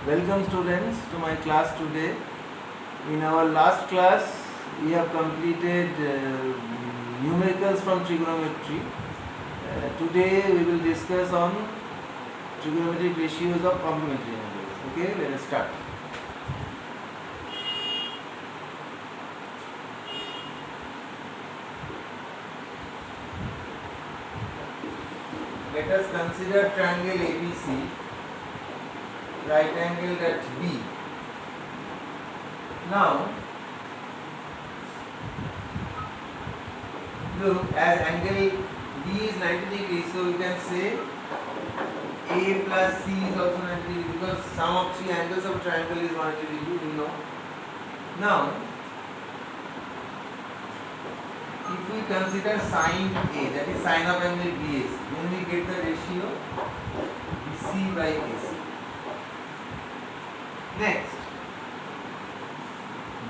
Welcome students to my class today. In our last class we have completed numericals from trigonometry. Today we will discuss on trigonometric ratios of complementary angles. Okay, let us start. Let us consider triangle ABC, right angled at B. Now, look, as angle B is 90 degrees, so you can say A plus C is also 90 degrees because sum of three angles of triangle is 180 degrees, we know. Now, if we consider sine A, that is sine of angle BAC, then we get the ratio BC by AC. Next,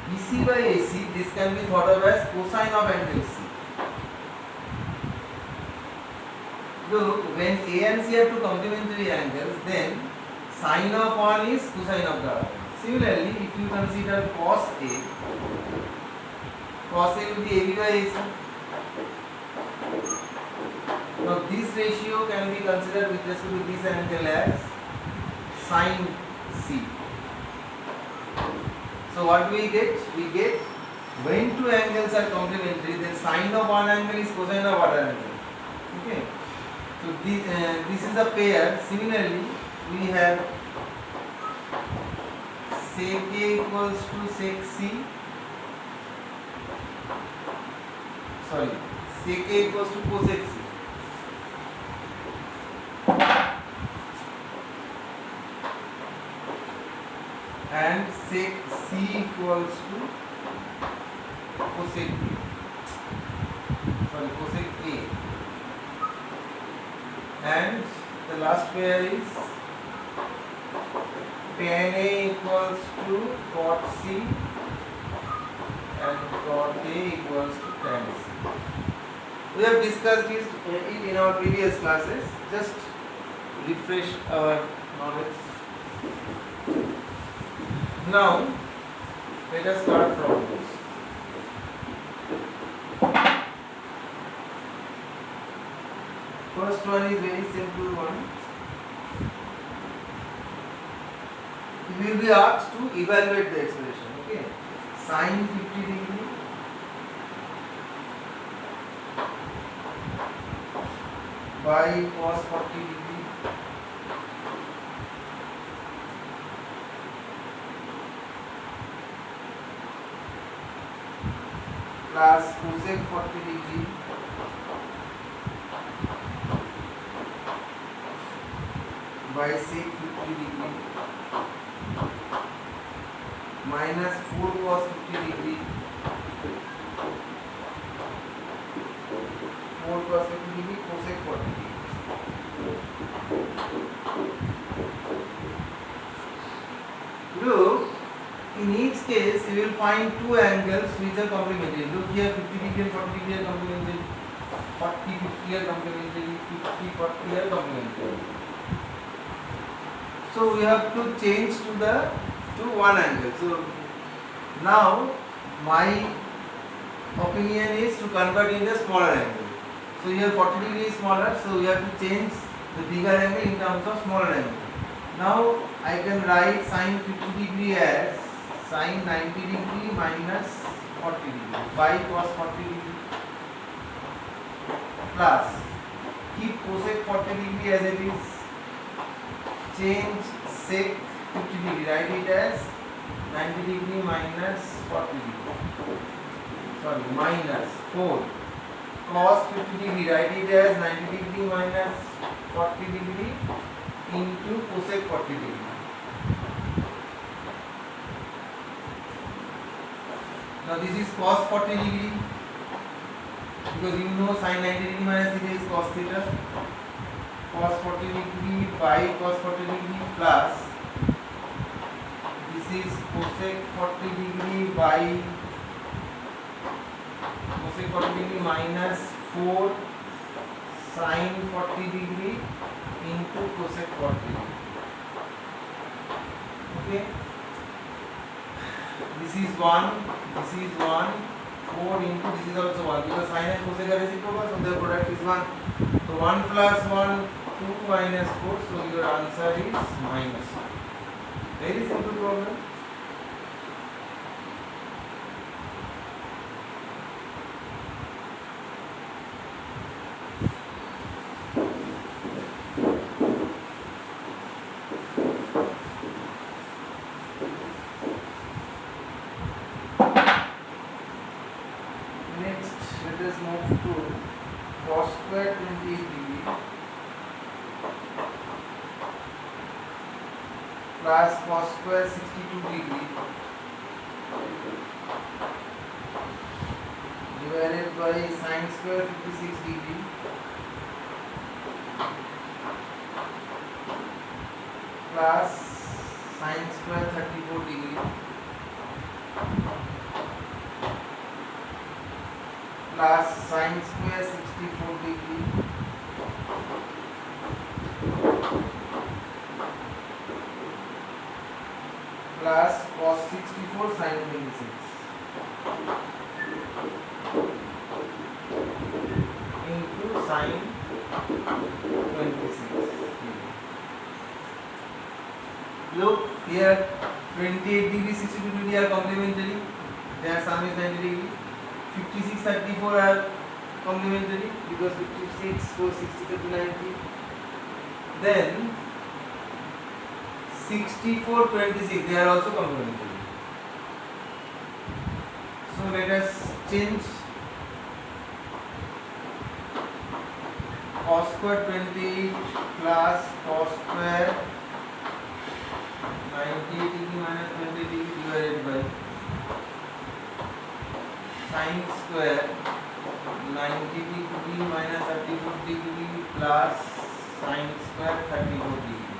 BC by AC, this can be thought of as cosine of angle C. Look, when A and C are two complementary angles, then sine of one is cosine of the other. Similarly, if you consider cos A will be AB by AC. Now this ratio can be considered with respect to this angle as sine C. So what we get? We get when two angles are complementary, then sine of one angle is cosine of other angle. Okay. So this is a pair. Similarly, we have sec A equals to sec C. Sorry, sec A equals to cosec C. And sec C equals to cosec B. Sorry, cosec A. And the last pair is tan A equals to cot C and cot A equals to tan C. We have discussed this in our previous classes. Just refresh our knowledge. Now, let us start from this. First one is very simple one. We will be asked to evaluate the expression. Okay, sine 50 degree by cos 40 degree plus cosec 40 degree by sec 50 degree minus 4 cos 50 degree 4 cos 50 degree cosec 40 degree. Look, in each case you will find two angles which are complementary. Look here, 50 degree and 40 degree are complementary, 40 50 are complementary, 50 40 are complementary. So we have to change to one angle. So now my opinion is to convert in the smaller angle. So here 40 degree is smaller, so we have to change the bigger angle in terms of smaller angle. Now I can write sine 50 degree as sine 90 degree minus 40 degree by cos 40 degree plus keep cosec 40 degree as it is, change sec 50 degree, write it as 90 degree minus 40 degree, sorry, minus 4 cos 50 degree, write it as 90 degree minus 40 degree into cosec 40 degree. Now this is cos 40 degree because you know sin 90 degree minus theta is cos theta. Cos 40 degree by cos 40 degree plus this is cosec 40 degree by cosec 40 degree minus 4 sin 40 degree into cosec 40 degree. Okay. This is 1, this is 1, 4 into this is also 1 because sine and cosec are reciprocal, so their product is 1. So 1 plus 1, 2 minus 4, so your answer is minus. Very simple problem. Next, let us move to cos square 28 degree plus cos square 62 degree divided by sin square 56 degree plus sin square 34 degree plus sin square 64 degree plus cos 64 sin 26 into sin 26. Look here, 28 degree 62 degree are complementary, their sum is 90 degree. 56 34 are complementary because 56 4 60 30 90. Then 64 26 they are also complementary. So let us change cos square 28 plus cos square 90 degree minus 20 degree divided by sin square 90 degree minus 34 degree plus sin square 34 degree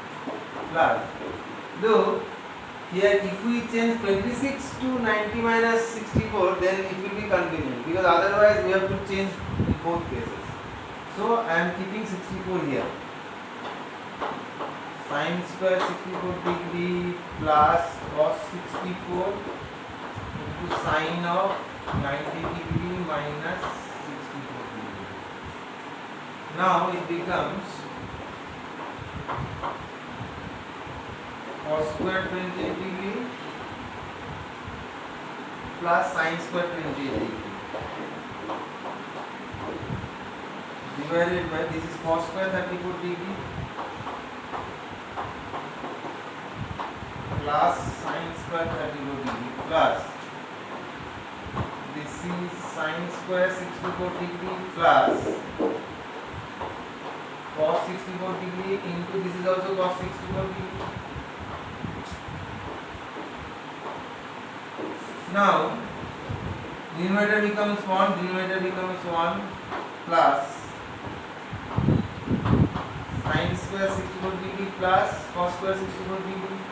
plus, though here if we change 26 to 90 minus 64 then it will be convenient because otherwise we have to change in both cases. So I am keeping 64 here. Sin square 64 degree plus cos 64 into sin of 90 degree minus 64 degree. Now it becomes cos square 28 degree plus sin square 28 degree divided by, this is cos square 34 degree plus sin square 34 degree plus this is sin square 64 degree plus cos 64 degree into this is also cos 64 degree. Now numerator becomes 1, denominator becomes 1 plus sin square 64 degree plus cos square 64 degree.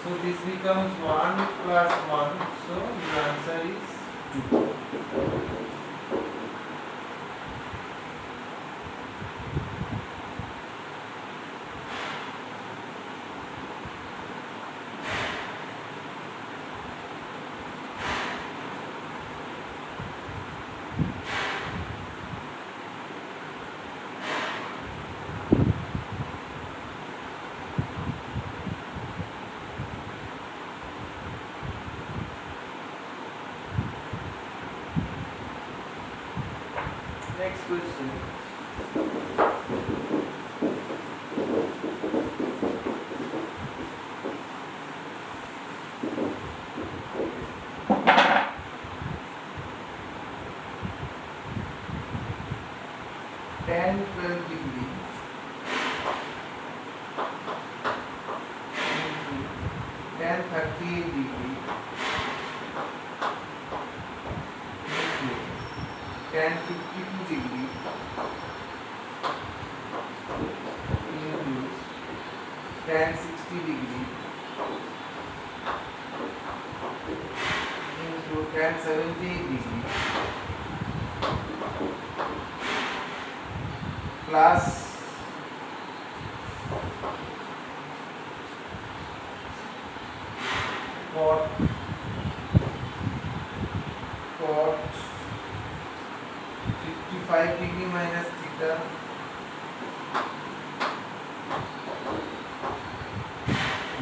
So this becomes 1 plus 1, so the answer is 2. Next question. Tan 12 degree into tan 38 degree into tan 52 degree into tan 60 degree into tan 78 degree plus cot 55 degree minus theta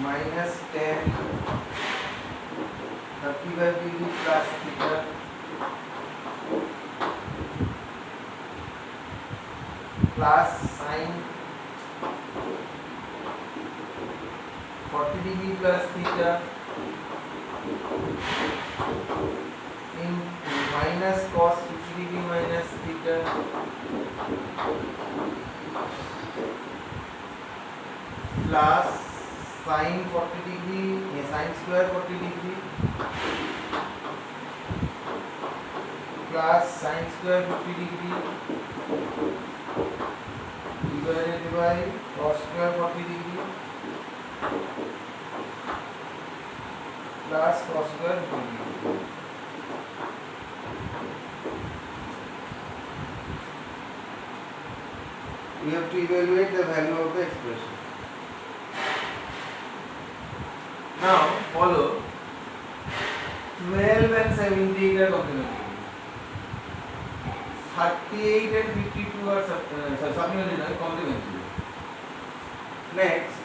minus tan 35 degree plus theta plus sine 40 degree plus theta in minus cos 50 degree minus theta plus sine 40 degree sine square 40 degree plus sine square 50 degree divided by cos square 40 degree plus cos square 50 degree. We have to evaluate the value of the expression. Now follow 12 and 78 are complementary. 38 and 52 are supplementary, complementary. Next,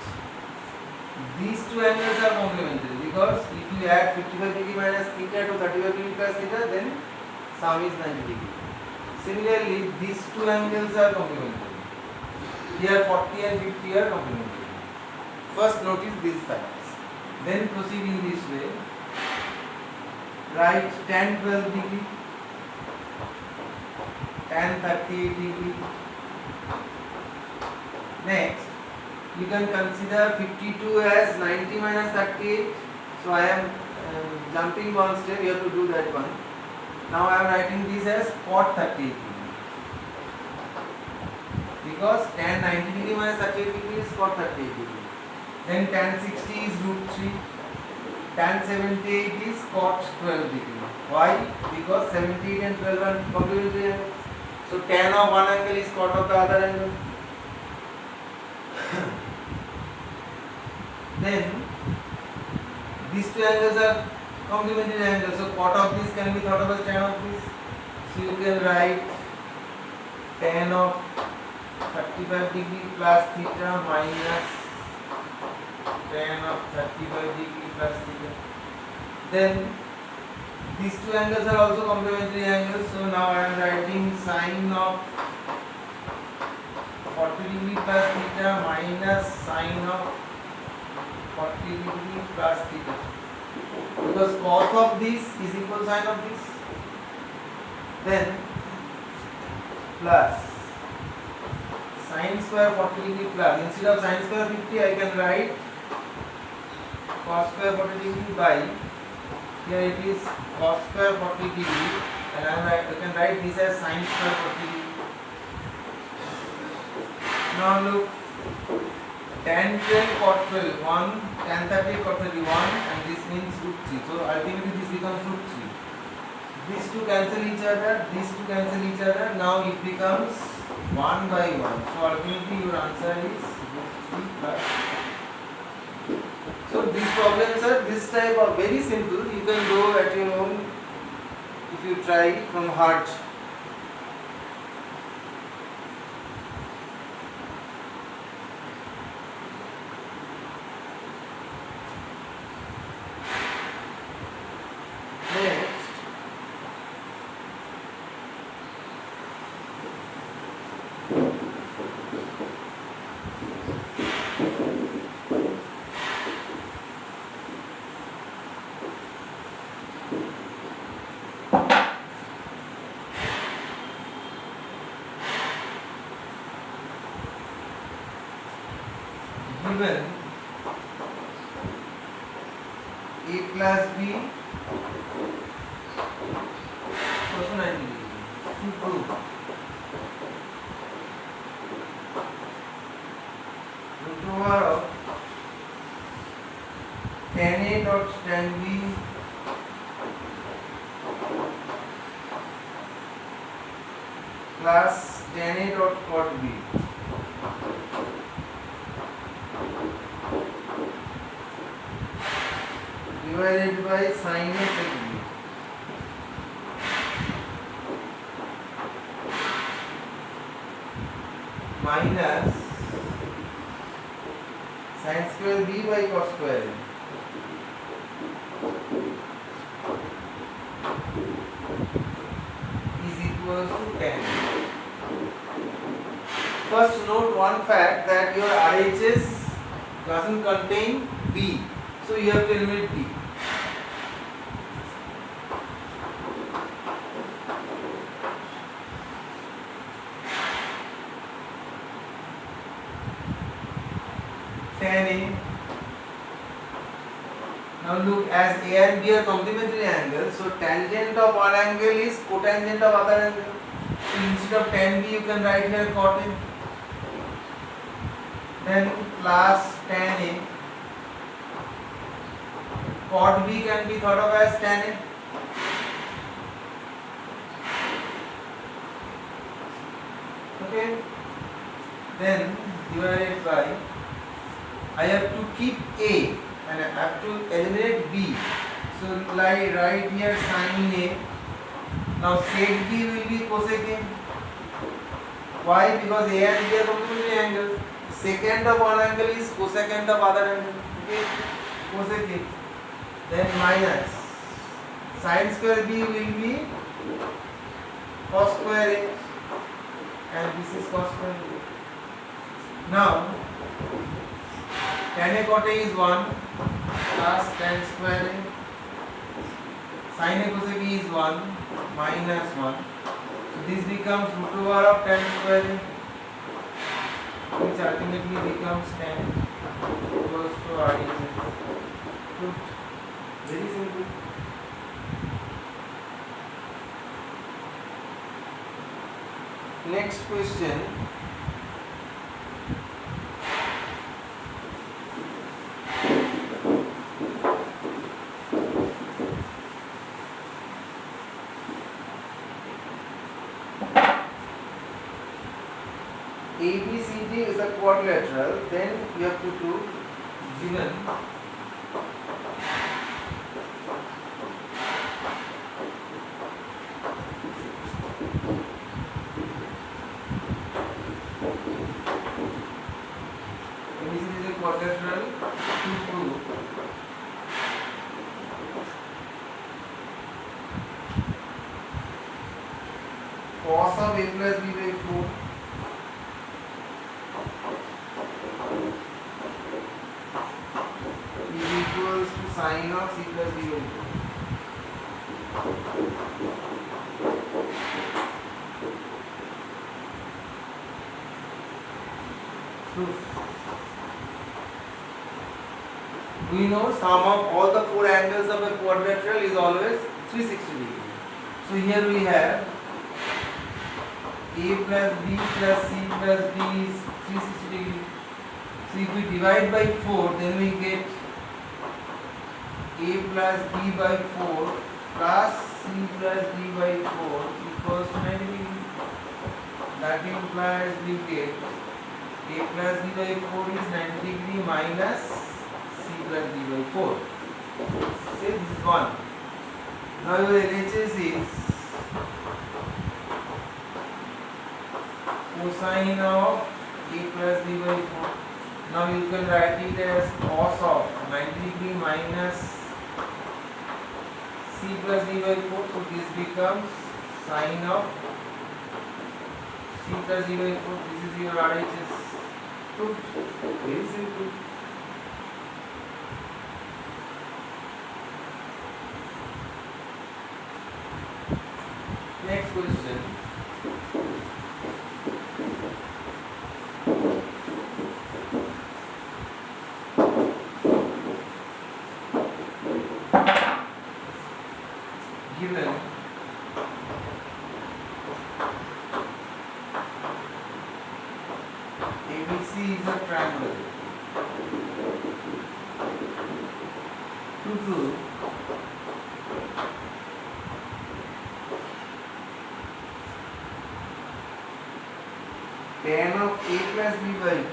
these two angles are complementary because if you add 55 degree minus theta to 35 degree plus theta, then sum is 90 degree. Similarly, these two angles are complementary. Here 40 and 50 are complementary. First notice these facts. Then proceed in this way. Write tan 12 degree, tan 38 degree. Next, you can consider 52 as 90 minus 38. So I am jumping one step. You have to do that one. Now I am writing this as cot 38 degree. Because tan 90 degree minus 38 degree is cot 38 degree. Then tan 60 is root 3. Tan 78 is cot 12 degree. Why? Because 78 and 12 are complementary angles. So tan of one angle is cot of the other angle. Then these two angles are complementary angles. So cot of this can be thought of as tan of this. So you can write tan of 35 degree plus theta minus tan of 35 degree plus theta. Then these two angles are also complementary angles. So now I am writing sine of 40 degree plus theta minus sine of 40 degree plus theta. Because cos of this is equal to sine of this. Then plus sine square 40 degree plus, instead of sine square 50 I can write cos square 40 degree by, here it is cos square 40 degree and I can write this as sine square 40 degree. Now look, tan 12 cot 12 1, tan 30 cot 31 and this means root 3. So ultimately this becomes root 3. These two cancel each other, these two cancel each other. Now it becomes 1 by 1. So ultimately your answer is root 3 plus. So these problems are this type of very simple. You can go at your own if you try from heart. Next, given A plus B equals to 90 degree. To prove root over of tan A dot tan B plus tan A dot cot B divided by sin A sec B. Minus sin square B by cos square A. Is equals to 10. First note one fact that your RHS doesn't contain B. So you have to eliminate B. Tan A. Now look, as A and B are complementary angles, so tangent of one angle is cotangent of other angle. So instead of tan B, you can write here cot A. Then plus tan A. Cot B can be thought of as tan A. Okay. Then divided by, I have to keep A and I have to eliminate B. So like right here sin A. Now sec B will be cosec A. Why? Because A and B are complementary angles. Secant of one angle is cosecant of other angle. Okay, cosec A. Then minus sin square B will be cos square A, and this is cos square A. Now tan A cot A is 1 plus tan square A. Sin A cosec A is 1 minus 1. So this becomes root over of tan square A, which ultimately becomes tan equals to RHS. Good. Very simple. Next question. ABCD is a quadrilateral, then you have to do given ABCD is a quadrilateral to prove cos of A plus B by 4 is equals to sin of C plus D by 4. Proof. We know sum of all the four angles of a quadrilateral is always 360 degrees. So here we have A plus B plus C plus D is 360 degrees. So if we divide by 4, then we get A plus B by 4 plus C plus D by 4 equals to 90 degrees. That implies we get A plus B by 4 is 90 degree minus C plus D by 4. Say this is 1. Now your LHS is cosine of A plus D by 4. Now you can write it as cos of 90 degree minus C plus D by 4. So this becomes sine of C plus D by 4. This is your RHS. Very simple. Next question. Given ABC is a triangle. To prove tan of A plus B by 2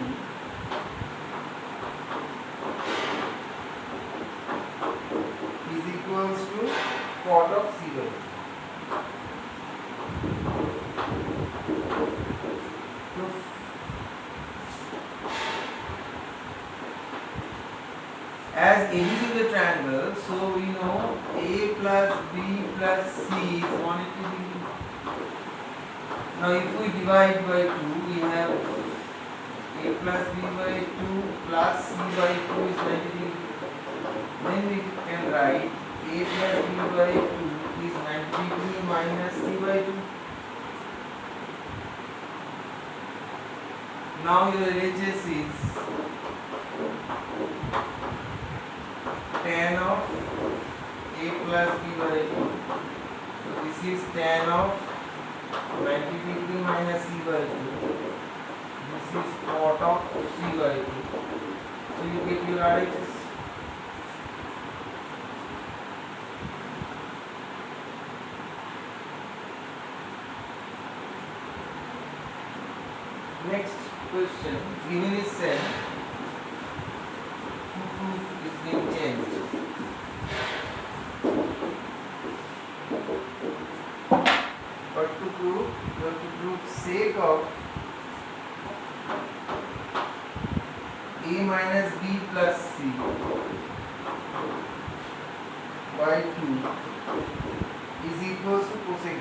As ABC is a triangle, so we know A plus B plus C is 180 degree. Now if we divide by 2, we have A plus B by 2 plus C by 2 is 90 degree. Then we can write A plus B by 2 is 90 degree minus C by 2. Now your LHS is tan of A plus B by 2. So this is tan of 90 degree minus C by 2. This is cot of C by 2. So you get your RHS. Next question, given is said, is being changed. But to prove, you have to prove sec of A minus B plus C by 2 is equals to cosec B.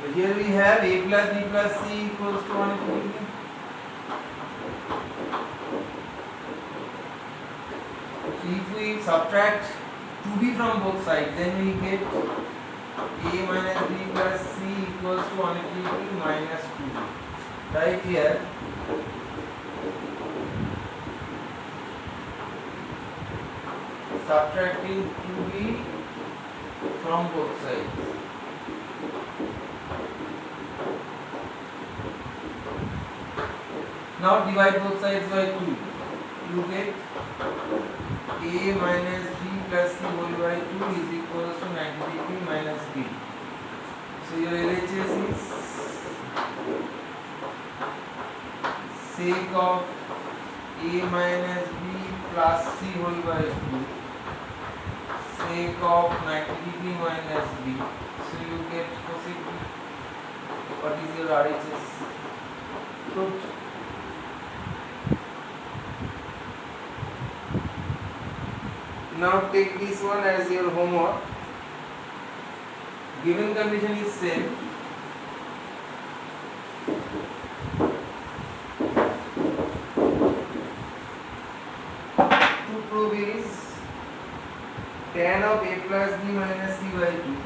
So here we have A plus B plus C equals to 180 degree. So if we subtract 2b from both sides, then we get A minus B plus C equals to 180 degree minus 2b. Right here, subtracting 2b from both sides. Now divide both sides by 2. You get A minus B plus C whole by 2 is equals to 90 degree minus B. So your LHS is sec of A minus B plus C whole by 2 sec of 90 degree minus B. So you get cosec B. What is your RHS? Good. Now take this one as your homework. Given condition is same. To prove is tan of A plus B minus C by 2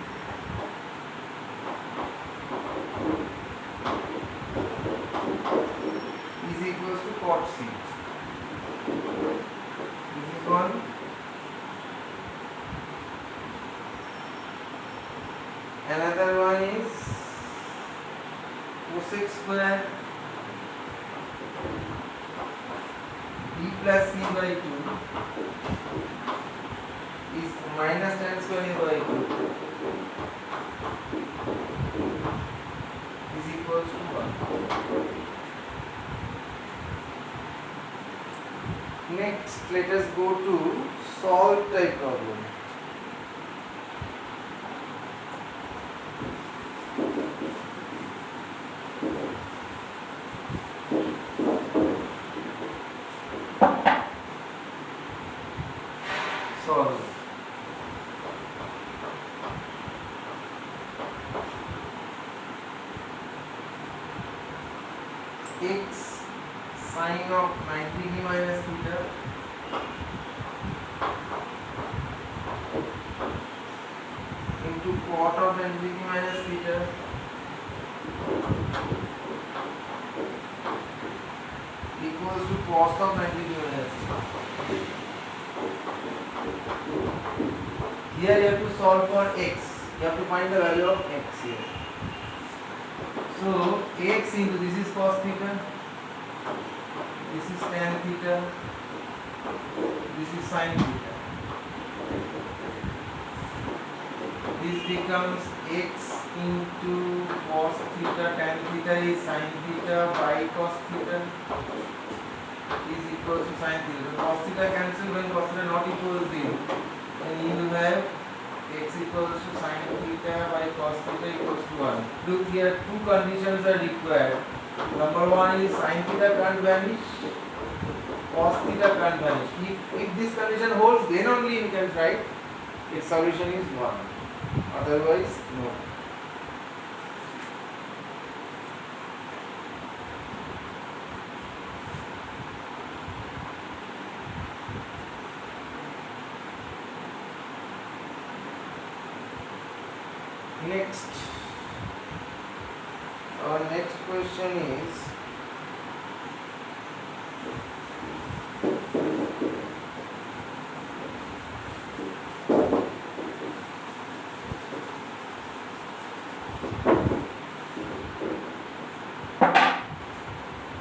is equals to cot C. This is one. Another one is cosec square B plus C by 2 is minus tan square A by 2 is equals to 1. Next, let us go to solve type problem. Solve. X sine of 90 degree minus theta into cot of 90 degree minus theta equals to cos of 90 degree minus theta. Here you have to solve for x. You have to find the value of x here. So x into this is cos theta, this is tan theta, this is sin theta. This becomes x into cos theta, tan theta is sin theta by cos theta is equal to sin theta. Cos theta cancel when cos theta not equal to 0. And you have x equals to sin theta by cos theta equals to 1. Look here, two conditions are required. Number one is sin theta can't vanish, cos theta can't vanish. If this condition holds, then only you can write its solution is 1. Otherwise, no. Next, our next question is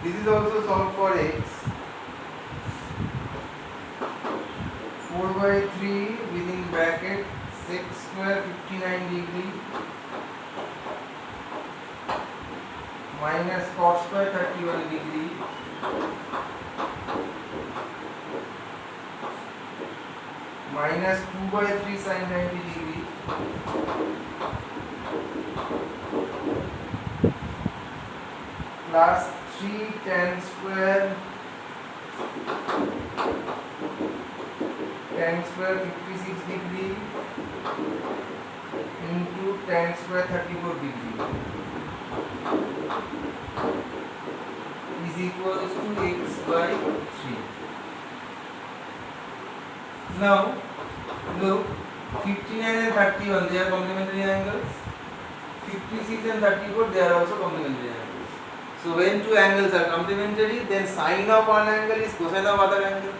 this is also solved for x. 4 by 3 within bracket sec square 59 degree minus cos square 31 degree minus 2 by 3 sin 90 degree plus 3 tan square 56 degree into tan square 34 degree is equals to x by 3. Now look, 59 and 31 they are complementary angles, 56 and 34 they are also complementary angles. So when two angles are complementary, then sine of one angle is cosine of other angle,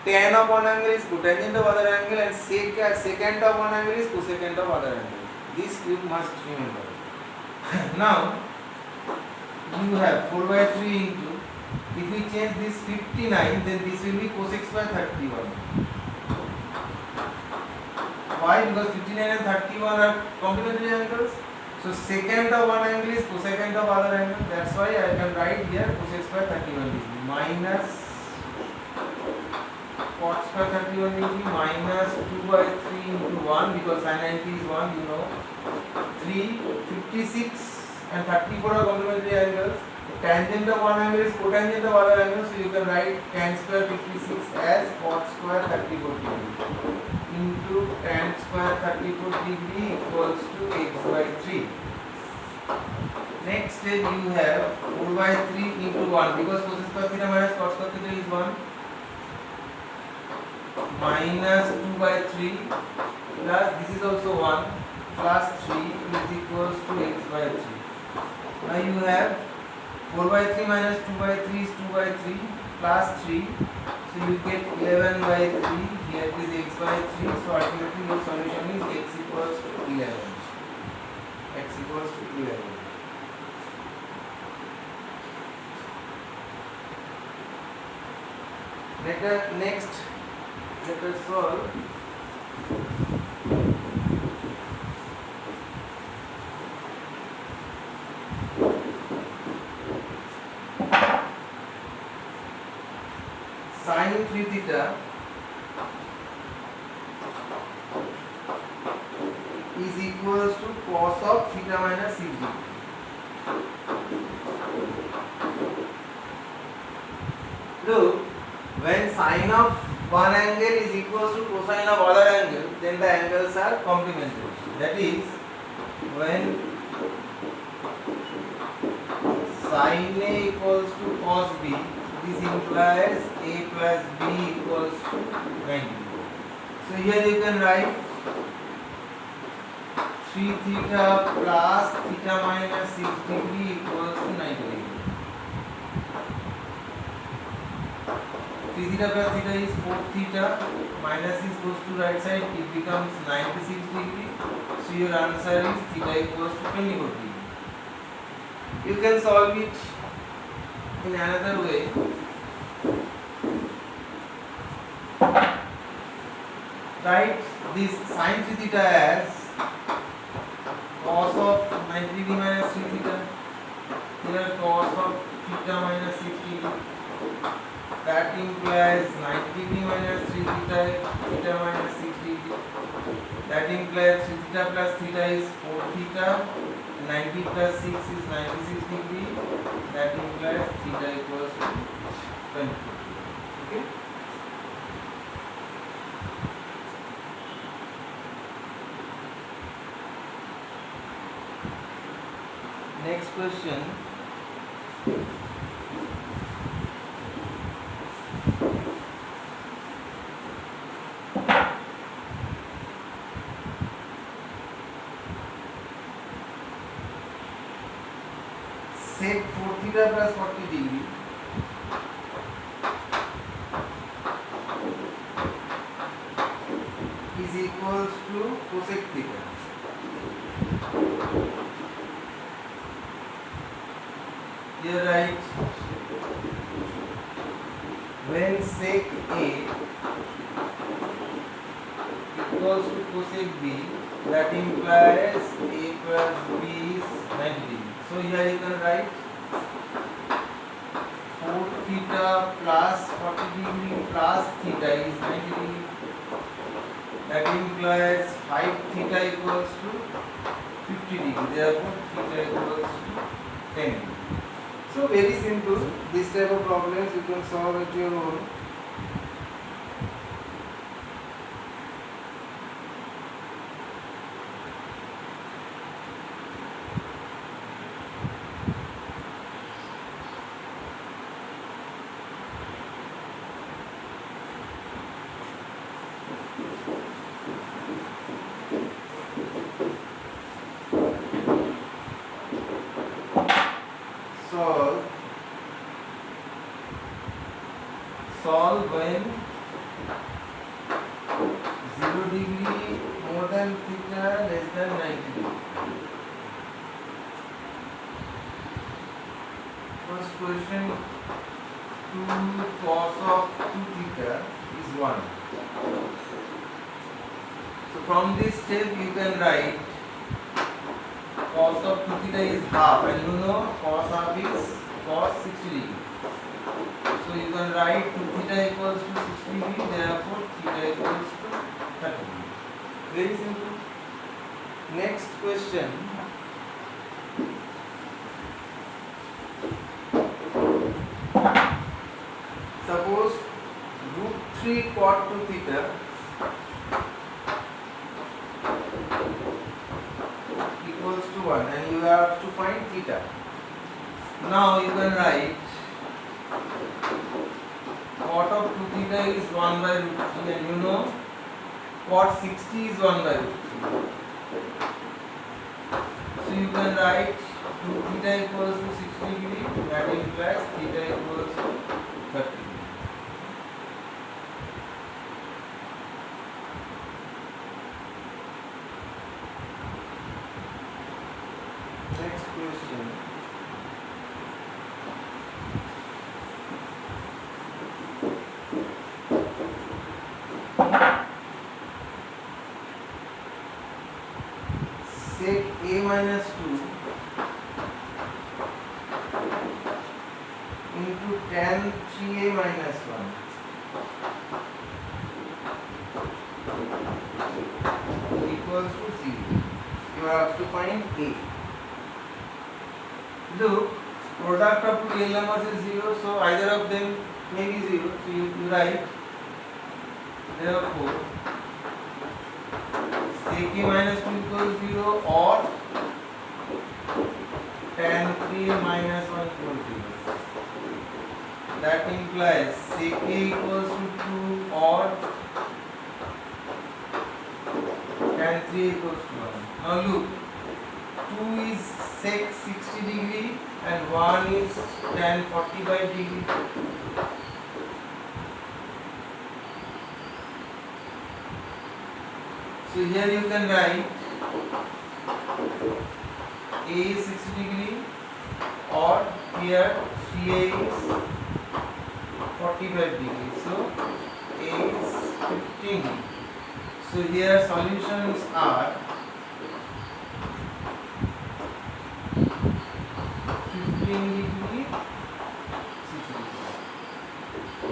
tan of one angle is cotangent of other angle, and secant of one angle is cosecant of other angle. This you must remember. Now you have 4 by 3 into, if we change this 59, then this will be cosec square 31. Why? Because 59 and 31 are complementary angles. So secant of one angle is cosecant of other angle. That's why I can write here cosec square 31 degree minus cot square 31 degree minus 2 by 3 into 1, because sin 90 is 1, you know. 3, 56 and 34 are complementary angles. Tangent of one angle is cotangent of other angle, so you can write tan square 56 as cot square 34 degree into tan square 34 degree equals to x by 3. Next step you have 4 by 3 into 1, because cos square theta minus cot square theta is 1, minus 2 by 3 plus this is also 1 plus 3 is equals to x by 3. Now you have 4 by 3 minus 2 by 3 is 2 by 3 plus 3, so you get 11 by 3, here it is x by 3, so ultimately your solution is x equals to 11. X equals to 11. Next, let us solve sin 3 theta is equals to cos of theta minus 6 degree. Look, when sine of one angle is equals to cosine of other angle, then the angles are complementary. That is, when sin A equals to cos B, this implies A plus B equals to 90. So here you can write 3 theta plus theta minus 6 degree equals to 90 degree. 3 theta plus theta is 4 theta, minus 6 goes to right side, it becomes 96 degree. So your answer is theta equals to 24 degree. You can solve it in another way. Write this sin 3 theta as cos of 90 degree minus 3 theta, here cos of theta minus 6 degree. That implies 90 degree minus 3 theta, theta minus 6 degree. That implies 3 theta plus theta is 4 theta. 90 plus 6 is 96 degree. That implies theta equals to 20. Okay. Next question. Sec 4 theta plus 40 degree is equals to cosec theta. Here write when sec A equals to cosec B, that implies A plus B is 90 degree. So here you can write 4 theta plus 40 degree plus theta is 90 degree. That implies 5 theta equals to 50 degree. Therefore, theta equals to 10 degree. So very simple. This type of problems you can solve at your own. Solve when 0 degree more than theta less than 90 degree. First question, 2 cos of 2 theta is 1. So from this step you can write cos of 2 theta is half, and you know cos half is cos 60 degree. So you can write 2 theta equals to 60 degree, therefore theta equals to 30 degree. Very simple. Next question. Suppose root 3 cot 2 theta equals to 1, and you have to find theta. Now you can write cot of 2 theta is 1 by root 3, and you know cot 60 is 1 by root 3. So you can write 2 theta equals to 60 degree, that implies theta equals to 30 degree. Next question. Sec A minus 2 into tan 3A minus 1 equals to 0. You have to find A. Look, product of two real numbers is 0, so either of them may be 0. So you write, therefore sec A minus 2 equals 0 or tan 3A minus 1 equals 0. That implies sec A equals to 2 or tan 3A equals to 1. Now look, 2 is sec 60 degree and 1 is tan 45 degree. So here you can write A is 60 degree or here 3A is 45 degree. So A is 15 degree. So here solutions are 15 degree, 60 degree.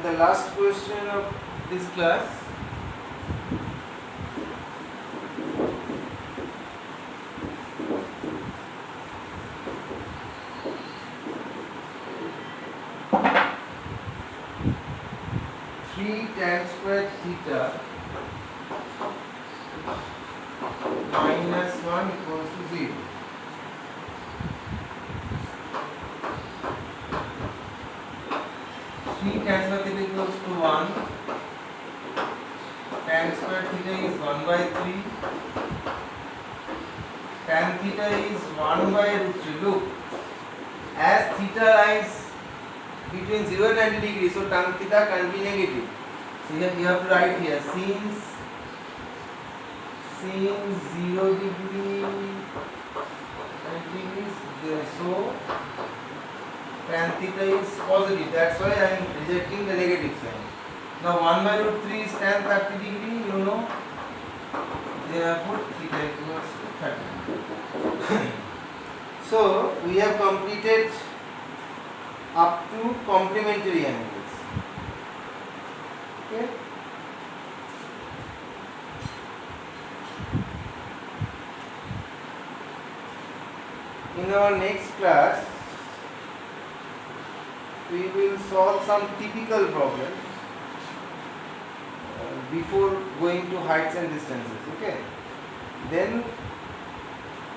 the last question of this class. Tan square theta minus 1 equals to 0. Tan square theta equals to 1. Tan square theta is 1 by 3. Tan theta is 1 by root 3. Look, as theta lies between 0 and 90 degrees, so tan theta can be negative. So here you have to write here, since 0 degree and degrees, so tan theta is positive. That's why I am rejecting the negative sign. Now 1 by root 3 is tan 30 degree, you know. Therefore theta equals to 30. So we have completed up to complementary angles. Okay. In our next class, we will solve some typical problems before going to heights and distances. Okay. Then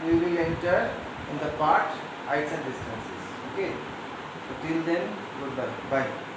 we will enter in the part heights and distances. Okay. So till then, goodbye. Bye.